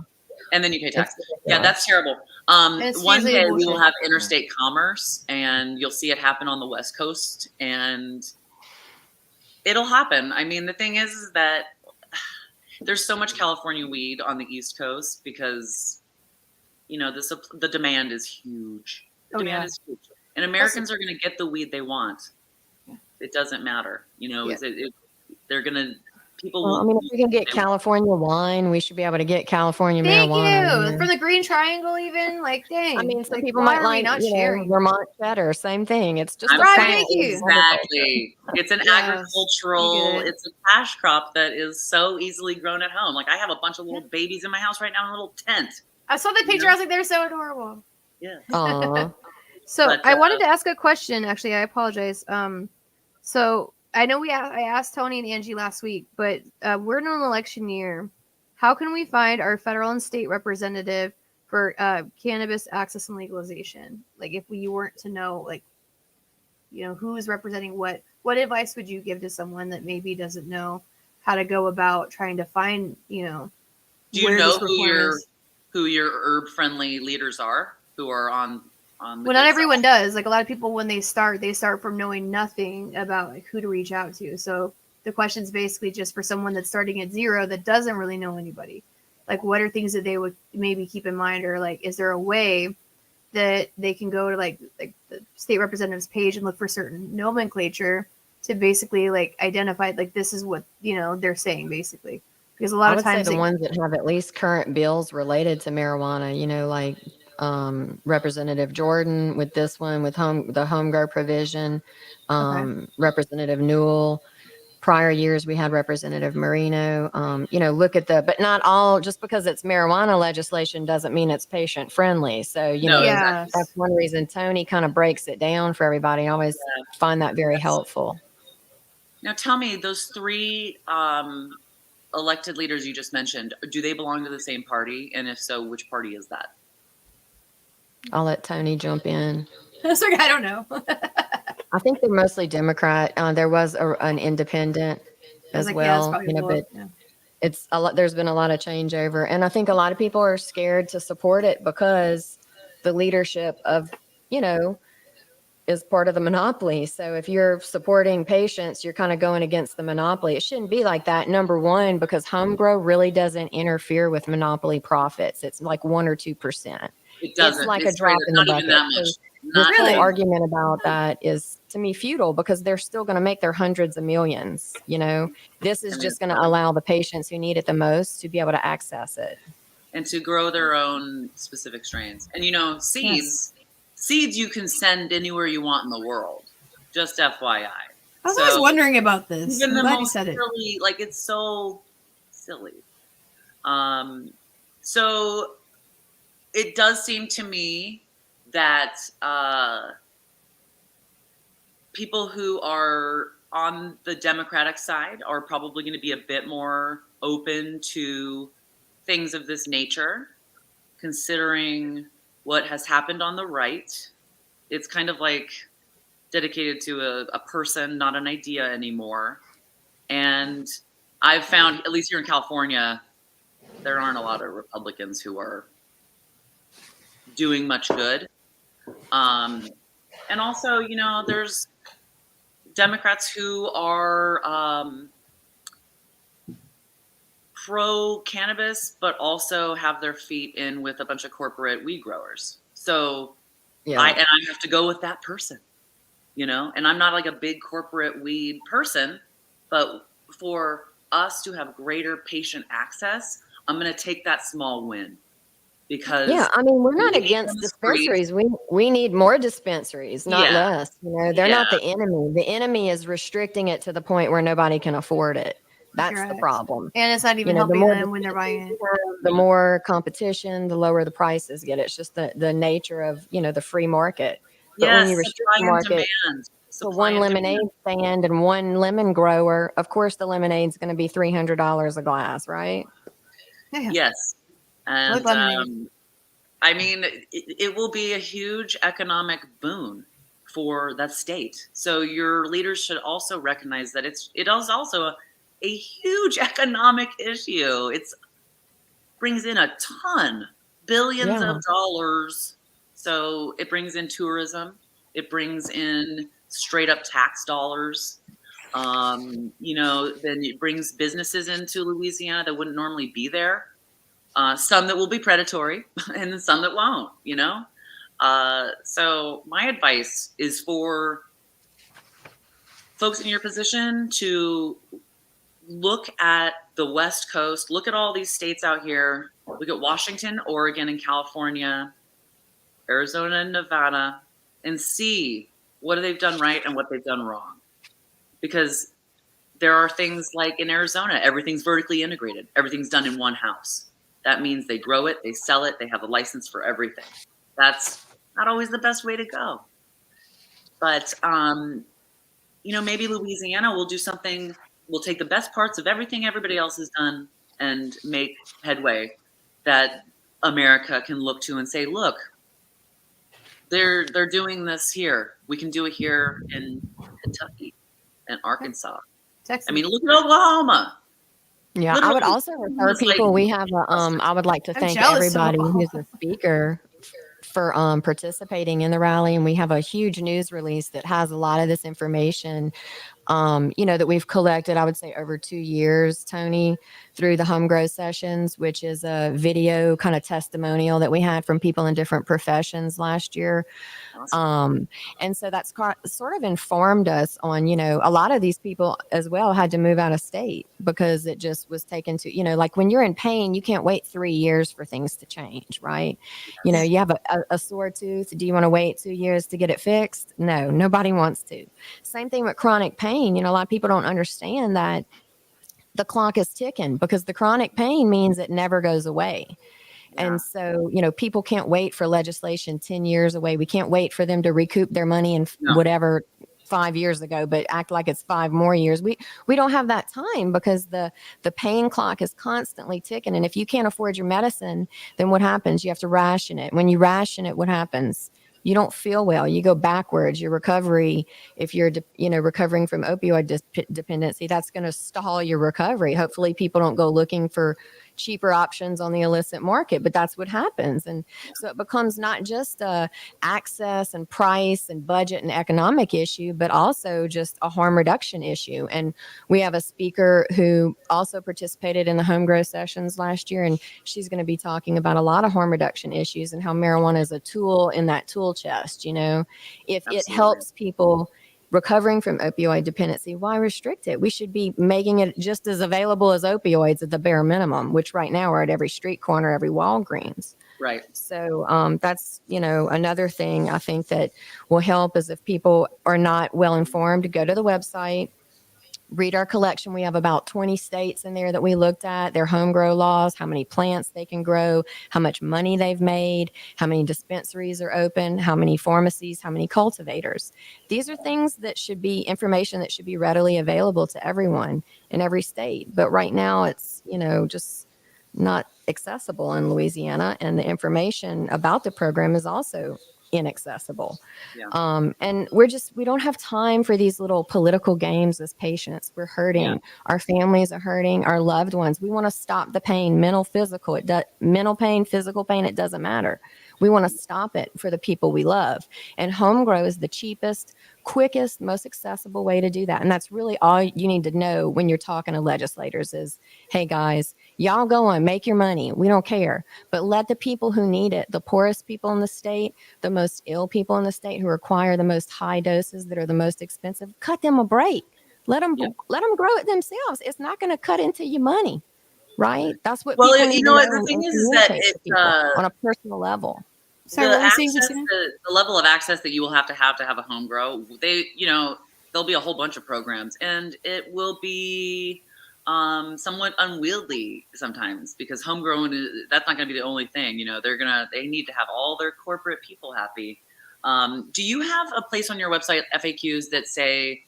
And then you pay tax. Yeah, that's terrible. One day we will have interstate commerce, and you'll see it happen on the West Coast, and it'll happen. I mean, the thing is that there's so much California weed on the East Coast because, you know, the demand is huge. The demand is huge. And Americans are going to get the weed they want. It doesn't matter. You know, they're going to, people will. I mean, if we can get California wine, we should be able to get California marijuana. Thank you. From the Green Triangle, even. Like, dang. I mean, some people might like Vermont cheddar. Same thing. It's just thank you. Exactly. It's an agricultural, it's a cash crop that is so easily grown at home. Like I have a bunch of little babies in my house right now in a little tent. I saw the picture. I was like, they're so adorable. Yeah. So I wanted to ask a question. Actually, I apologize. So I know I asked Tony and Angie last week, but we're in an election year. How can we find our federal and state representative for cannabis access and legalization? Like, if we weren't to know, like, you know, who is representing what advice would you give to someone that maybe doesn't know how to go about trying to find, you know, do you know who your herb friendly leaders are who are on the well, not everyone does. Like a lot of people, when they start from knowing nothing about like who to reach out to. So the question is basically just for someone that's starting at zero that doesn't really know anybody. Like, what are things that they would maybe keep in mind, or like, is there a way that they can go to like the state representative's page and look for certain nomenclature to basically like identify like this is what they're saying basically, because a lot I of would say times the ones that have at least current bills related to marijuana, like Representative Jordan with this one with the home grow provision, Representative Newell. Prior years we had Representative Marino. Look at but not all, just because it's marijuana legislation doesn't mean it's patient friendly. So No, yeah, exactly. that's one reason Tony kind of breaks it down for everybody. I always find that very helpful. Now tell me, those three elected leaders you just mentioned, do they belong to the same party? And if so, which party is that? I'll let Tony jump in. That's like, I don't know. I think they're mostly Democrat. There was an independent as well, but it's a lot. There's been a lot of changeover, and I think a lot of people are scared to support it because the leadership of, is part of the monopoly. So if you're supporting patients, you're kind of going against the monopoly. It shouldn't be like that. Number one, because home grow really doesn't interfere with monopoly profits. It's like 1 or 2%. It doesn't. It's like It's a drop in the not even bucket. that much. So Not this whole really. argument about that is, to me, futile, because they're still going to make their hundreds of millions. This is just going to allow the patients who need it the most to be able to access it and to grow their own specific strains. And seeds you can send anywhere you want in the world. Just FYI. I was always wondering about this. Even I'm the glad you most said it. silly, like it's so silly. So it does seem to me that people who are on the Democratic side are probably going to be a bit more open to things of this nature, considering what has happened on the right. It's kind of like dedicated to a person, not an idea anymore. And I've found, at least here in California, there aren't a lot of Republicans who are doing much good. And also, there's Democrats who are pro-cannabis, but also have their feet in with a bunch of corporate weed growers. So I have to go with that person, and I'm not like a big corporate weed person, but for us to have greater patient access, I'm going to take that small win. Because we're not against dispensaries. We need more dispensaries, not less. They're not the enemy. The enemy is restricting it to the point where nobody can afford it. That's the problem. And it's not even helping them when they're buying it. The more competition, the lower the prices get. It's just the nature of, the free market. But when you restrict the market to one lemonade stand and one lemon grower, of course the lemonade's going to be $300 a glass, right? Yeah. Yes. And it will be a huge economic boon for that state. So your leaders should also recognize that it is also a huge economic issue. It brings in a ton, billions of dollars. So it brings in tourism. It brings in straight up tax dollars. Then it brings businesses into Louisiana that wouldn't normally be there. Some that will be predatory and then some that won't, So my advice is for folks in your position to look at the West Coast, look at all these states out here, look at Washington, Oregon, and California, Arizona and Nevada, and see what they've done right and what they've done wrong. Because there are things like in Arizona, everything's vertically integrated. Everything's done in one house. That means they grow it, they sell it, they have a license for everything. That's not always the best way to go. But, maybe Louisiana will do something, will take the best parts of everything everybody else has done and make headway that America can look to and say, look, they're doing this here. We can do it here in Kentucky and Arkansas. Texas. Look at Oklahoma. Yeah, Literally, I would also refer people. We have I would like to thank everybody who's a speaker for participating in the rally, and we have a huge news release that has a lot of this information that we've collected, I would say over 2 years, Tony, through the home grow sessions, which is a video kind of testimonial that we had from people in different professions last year. Awesome. And so that's sort of informed us on, a lot of these people as well had to move out of state because it just was taken to, like when you're in pain, you can't wait 3 years for things to change, right? Yes. You have a sore tooth. Do you want to wait 2 years to get it fixed? No, nobody wants to. Same thing with chronic pain. A lot of people don't understand that the clock is ticking because the chronic pain means it never goes away. Yeah. And so, people can't wait for legislation 10 years away. We can't wait for them to recoup their money in whatever 5 years ago, but act like it's 5 more years. We don't have that time because the pain clock is constantly ticking. And if you can't afford your medicine, then what happens? You have to ration it. When you ration it, what happens? You don't feel well. You go backwards. Your recovery, if you're, recovering from opioid dependency, that's going to stall your recovery. Hopefully people don't go looking for cheaper options on the illicit market, but that's what happens. And so it becomes not just a access and price and budget and economic issue, but also just a harm reduction issue. And we have a speaker who also participated in the home grow sessions last year, and she's going to be talking about a lot of harm reduction issues and how marijuana is a tool in that tool chest. If Absolutely. It helps people recovering from opioid dependency, why restrict it? We should be making it just as available as opioids at the bare minimum, which right now are at every street corner, every Walgreens. Right. So that's, another thing I think that will help is if people are not well informed, go to the website, read our collection. We have about 20 states in there that we looked at, their home grow laws, how many plants they can grow, how much money they've made, how many dispensaries are open, how many pharmacies, how many cultivators. These are things that should be information that should be readily available to everyone in every state. But right now it's, just not accessible in Louisiana. And the information about the program is also inaccessible. Yeah. And we don't have time for these little political games as patients. We're hurting. Yeah. Our families are hurting. Our loved ones. We want to stop the pain, mental, physical. Mental pain, physical pain, it doesn't matter. We want to stop it for the people we love. And home grow is the cheapest, quickest, most accessible way to do that. And that's really all you need to know when you're talking to legislators is, hey guys, y'all go on, make your money. We don't care. But let the people who need it, the poorest people in the state, the most ill people in the state who require the most high doses that are the most expensive, cut them a break. Let them grow it themselves. It's not going to cut into your money. Right? That's what people need to know. The thing is that it's on a personal level. Sorry, what were you saying, Christina? The level of access that you will have to have a home grow, there'll be a whole bunch of programs, and it will be somewhat unwieldy sometimes because homegrown that's not going to be the only thing. They need to have all their corporate people happy. Do you have a place on your website, FAQs, that say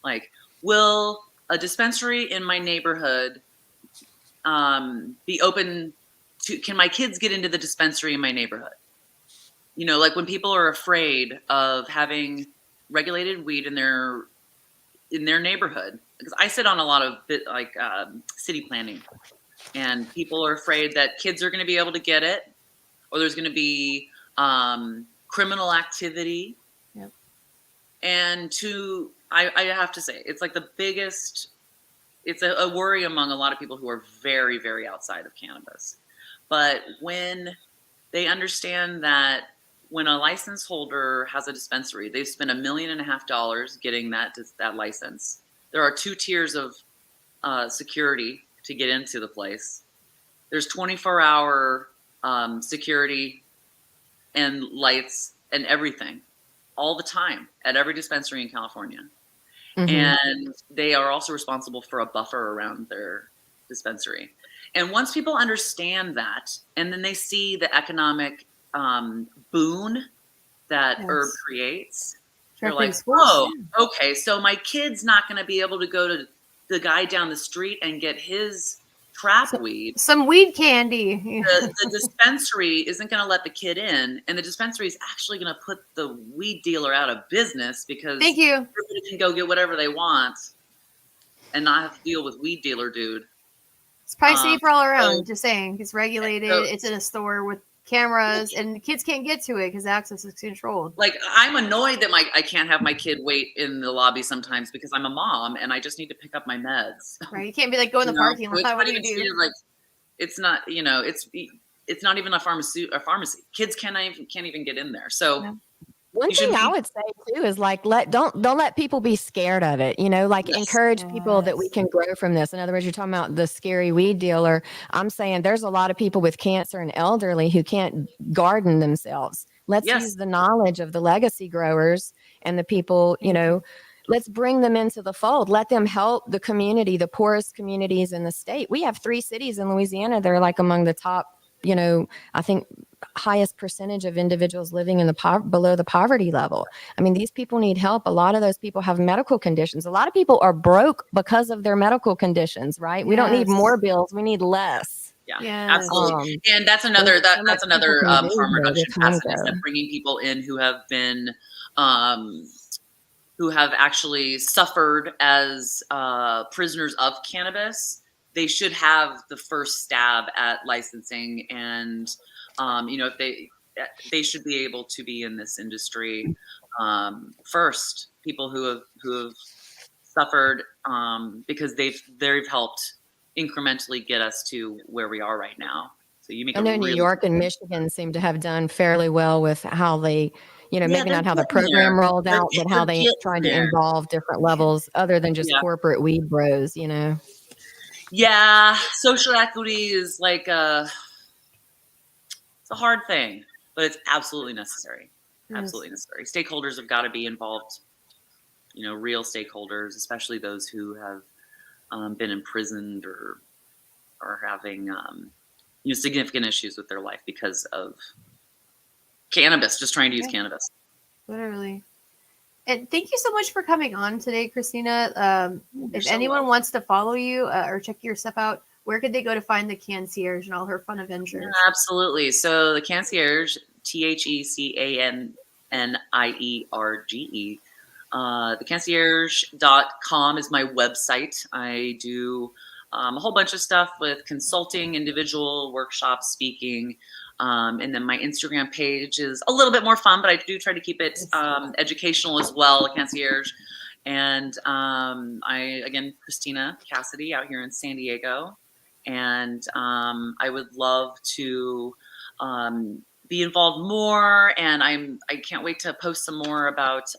like, will a dispensary in my neighborhood be open to, can my kids get into the dispensary in my neighborhood? Like when people are afraid of having regulated weed in their neighborhood, because I sit on a lot of city planning, and people are afraid that kids are going to be able to get it, or there's going to be criminal activity. Yep. And I have to say, it's like the biggest, it's a worry among a lot of people who are very, very outside of cannabis. But when they understand that when a license holder has a dispensary, they've spent $1.5 million getting that license. There are 2 tiers of security to get into the place. There's 24-hour security and lights and everything all the time at every dispensary in California. Mm-hmm. And they are also responsible for a buffer around their dispensary. And once people understand that, and then they see the economic boon that herb creates, they're like, oh, okay, so my kid's not going to be able to go to the guy down the street and get his trap weed. Some weed candy. The dispensary isn't going to let the kid in, and the dispensary is actually going to put the weed dealer out of business because everybody can go get whatever they want and not have to deal with weed dealer dude. It's probably safer all around, just saying. It's regulated. It's in a store with cameras, and kids can't get to it because access is controlled. Like, I'm annoyed that I can't have my kid wait in the lobby sometimes because I'm a mom and I just need to pick up my meds. Right? You can't be like, go in the parking lot. What do you do? Like, it's not, it's not even a pharmacy. Kids can't even get in there. So. Yeah. One thing I would say too is like don't let people be scared of it. Like encourage people that we can grow from this. In other words, you're talking about the scary weed dealer. I'm saying there's a lot of people with cancer and elderly who can't garden themselves. Let's use the knowledge of the legacy growers and the people, let's bring them into the fold. Let them help the community, the poorest communities in the state. We have 3 cities in Louisiana that are like among the top, I think highest percentage of individuals living in below the poverty level. I mean, these people need help. A lot of those people have medical conditions. A lot of people are broke because of their medical conditions, right? We don't need more bills. We need less. Yeah, absolutely. And that's another harm reduction aspect, is that bringing people in who have been, who have actually suffered as prisoners of cannabis. They should have the first stab at licensing, and if they should be able to be in this industry first. People who have suffered because they've helped incrementally get us to where we are right now. So you make. I know New York and Michigan seem to have done fairly well with how they, maybe not how the program rolled out, but how they tried to involve different levels other than just corporate weed bros. Yeah, social equity is like it's a hard thing, but it's absolutely necessary. Absolutely necessary. Stakeholders have got to be involved. Real stakeholders, especially those who have been imprisoned or are having significant issues with their life because of cannabis. Just trying to use cannabis. Literally. And thank you so much for coming on today, Christina. If anyone wants to follow you or check your stuff out, where could they go to find the Canncierge and all her fun adventures? Absolutely. So the Canncierge, TheCannierge, theCannncierge.com is my website. I do a whole bunch of stuff with consulting, individual workshops, speaking. And then my Instagram page is a little bit more fun, but I do try to keep it educational as well, Canncierge. And again, Christina Cassidy out here in San Diego. And I would love to be involved more. And I can't wait to post some more about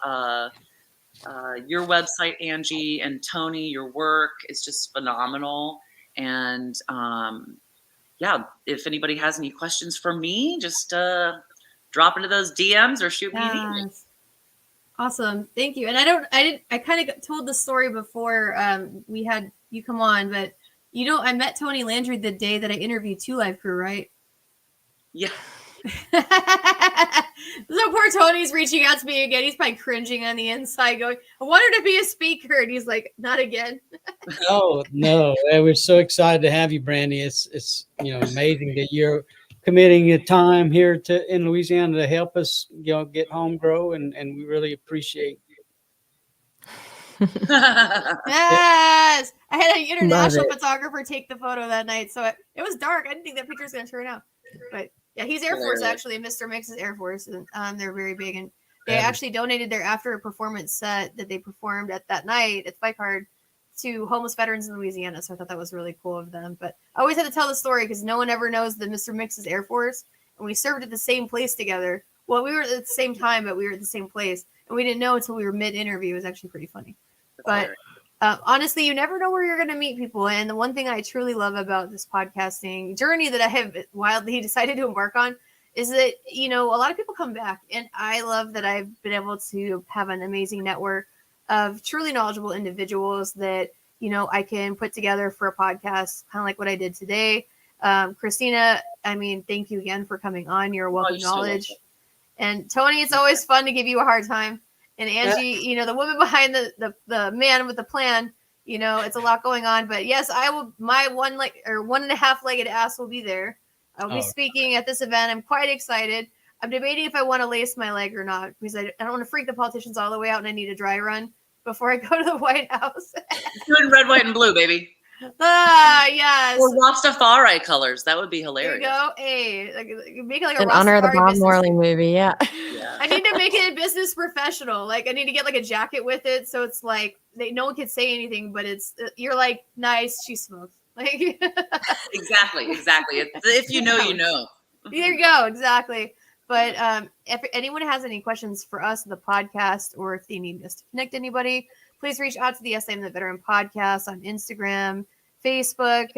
your website, Angie, and Tony. Your work is just phenomenal. And if anybody has any questions for me, just drop into those DMs or shoot me an email. Awesome. Thank you. And I kind of told the story before we had you come on, but I met Tony Landry the day that I interviewed 2 Live Crew, right? Yeah. So poor Tony's reaching out to me again. He's probably cringing on the inside going, I wanted to be a speaker. And he's like, not again. Oh, no. We're so excited to have you, Brandy. It's amazing that you're committing your time here in Louisiana to help us get home grow, and we really appreciate Yes. I had an international photographer take the photo that night. So it was dark. I didn't think that picture was going to turn out. But yeah, he's Air Force, actually. Mr. Mix is Air Force. And they're very big. And they actually donated their after performance set that they performed at that night at Spike Hard to homeless veterans in Louisiana. So I thought that was really cool of them. But I always had to tell the story because no one ever knows that Mr. Mix is Air Force. And we served at the same place together. Well, we were at the same time, but we were at the same place. And we didn't know until we were mid-interview. It was actually pretty funny. But honestly, you never know where you're going to meet people. And the one thing I truly love about this podcasting journey that I have wildly decided to embark on is that, a lot of people come back. And I love that I've been able to have an amazing network of truly knowledgeable individuals that, I can put together for a podcast, kind of like what I did today. Christina, thank you again for coming on. You're a wealth of knowledge. And Tony, it's always fun to give you a hard time. And Angie, the woman behind the man with the plan, it's a lot going on. But yes, I will. My 1.5-legged ass will be there. I'll be speaking at this event. I'm quite excited. I'm debating if I want to lace my leg or not because I don't want to freak the politicians all the way out, and I need a dry run before I go to the White House. Doing red, white, and blue, baby. Yes. Or Rastafari colors. That would be There hilarious. you go. Hey, like, make it like a In honor of the Rastafari Bob business. Marley movie. Yeah. Yeah. I need to make it business professional. Like I need to get like a jacket with it, so it's like no one can say anything, but it's you're like nice. She smokes. Like Exactly. If you know, you know. there you go. Exactly. But if anyone has any questions for us in the podcast, or if they need us to connect anybody, please reach out to the Yes, I'm the Veteran podcast on Instagram, Facebook,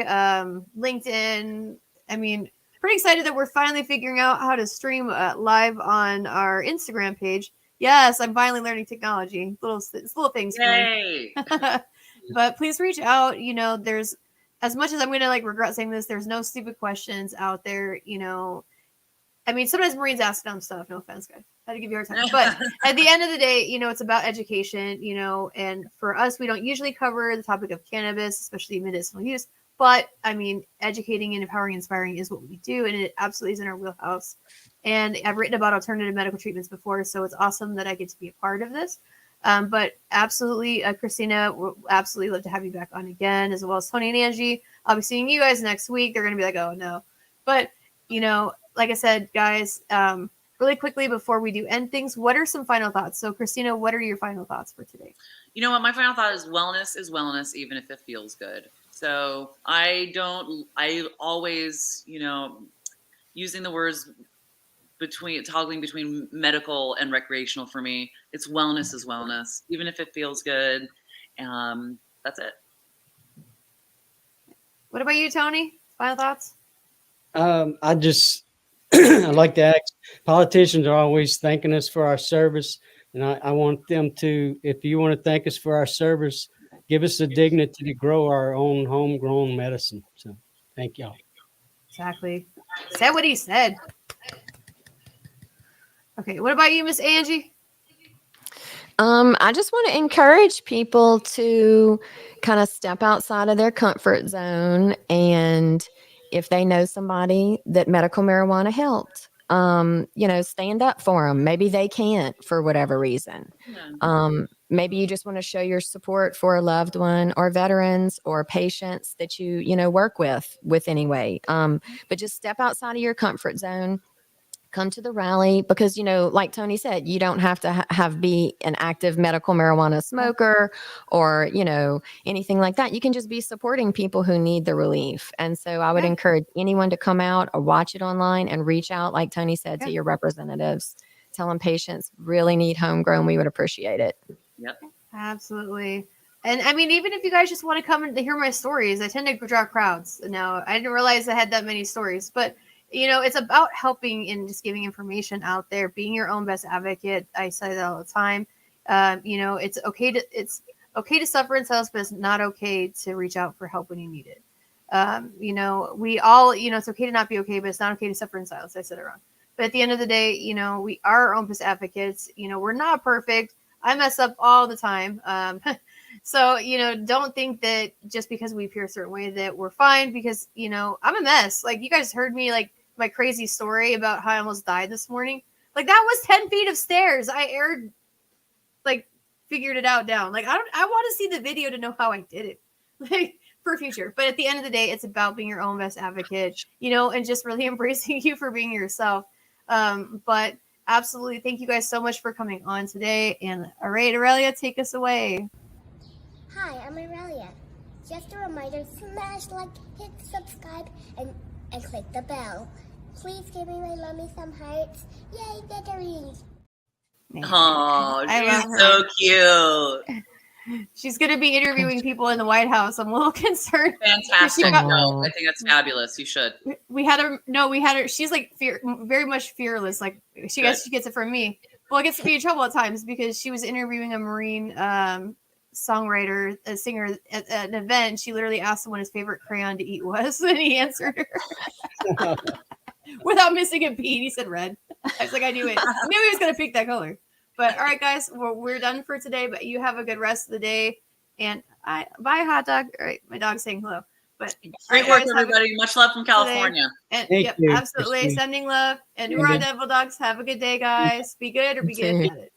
LinkedIn. I mean, pretty excited that we're finally figuring out how to stream live on our Instagram page. Yes, I'm finally learning technology. Little things for me. Yay. But please reach out. You know, there's as much as I'm gonna like regret saying this, there's no stupid questions out there. You know, I mean, sometimes Marines ask dumb stuff. No offense, guys. I had to give you a hard time. But at the end of the day, you know, it's about education, you know, and for us, we don't usually cover the topic of cannabis, especially medicinal use. But I mean, educating and empowering, inspiring is what we do. And it absolutely is in our wheelhouse. And I've written about alternative medical treatments before. So it's awesome that I get to be a part of this. But absolutely, Christina, we'll absolutely love to have you back on again, as well as Tony and Angie. I'll be seeing you guys next week. They're going to be like, oh, no. But, you know, like I said, guys, really quickly before we do end things, what are some final thoughts? So, Christina, what are your final thoughts for today? You know what? My final thought is wellness, even if it feels good. So I always, you know, using the words toggling between medical and recreational for me, it's wellness is wellness, even if it feels good. That's it. What about you, Tony? Final thoughts? I just I like to ask, politicians are always thanking us for our service. And I want them to, if you want to thank us for our service, give us the dignity to grow our own homegrown medicine. So thank y'all. Exactly. Said what he said. Okay. What about you, Miss Angie? I just want to encourage people to kind of step outside of their comfort zone. And if they know somebody that medical marijuana helped, you know, stand up for them. Maybe they can't for whatever reason. Yeah. Maybe you just want to show your support for a loved one or veterans or patients that you know, work with anyway. But just step outside of your comfort zone. Come to the rally because, you know, like Tony said, you don't have to be an active medical marijuana smoker or, you know, anything like that. You can just be supporting people who need the relief. And so I would encourage anyone to come out or watch it online and reach out, like Tony said, to your representatives. Tell them patients really need homegrown. We would appreciate it. Yep. Absolutely. And I mean, even if you guys just want to come and hear my stories, I tend to draw crowds. Now, I didn't realize I had that many stories, but you know, it's about helping and just giving information out there, being your own best advocate. I say that all the time. You know, it's okay to suffer in silence, but it's not okay to reach out for help when you need it. You know, we all, you know, it's okay to not be okay, but it's not okay to suffer in silence. I said it wrong. But at the end of the day, you know, we are our own best advocates. You know, we're not perfect. I mess up all the time. So, you know, don't think that just because we appear a certain way that we're fine, because, you know, I'm a mess. Like, you guys heard me, like, my crazy story about how I almost died this morning. Like, that was 10 feet of stairs. I figured it out down. Like, I want to see the video to know how I did it, like, for future. But at the end of the day, it's about being your own best advocate, you know, and just really embracing you for being yourself. But absolutely, thank you guys so much for coming on today. And all right, Aurelia, take us away. Hi, I'm Aurelia. Just a reminder, smash like, hit subscribe, and click the bell. Please give me my mommy some hearts. Yay, veterans! Oh, I she's so cute. She's going to be interviewing people in the White House. I'm a little concerned. Fantastic. Got, no, I think that's fabulous. You should. We had her. She's like very much fearless. Like she gets it from me. Well, it gets me in trouble at times because she was interviewing a Marine songwriter, a singer at an event. She literally asked him what his favorite crayon to eat was, and he answered her without missing a beat. He said red. I was like, I knew it. I knew he was going to pick that color. But all right, guys, we're done for today. But you have a good rest of the day. And bye, hot dog. All right, my dog's saying hello. But great work, everybody. Much love from California. And yep, absolutely. Sending love. And hoorah, Devil Dogs. Have a good day, guys. Be good or be good at it.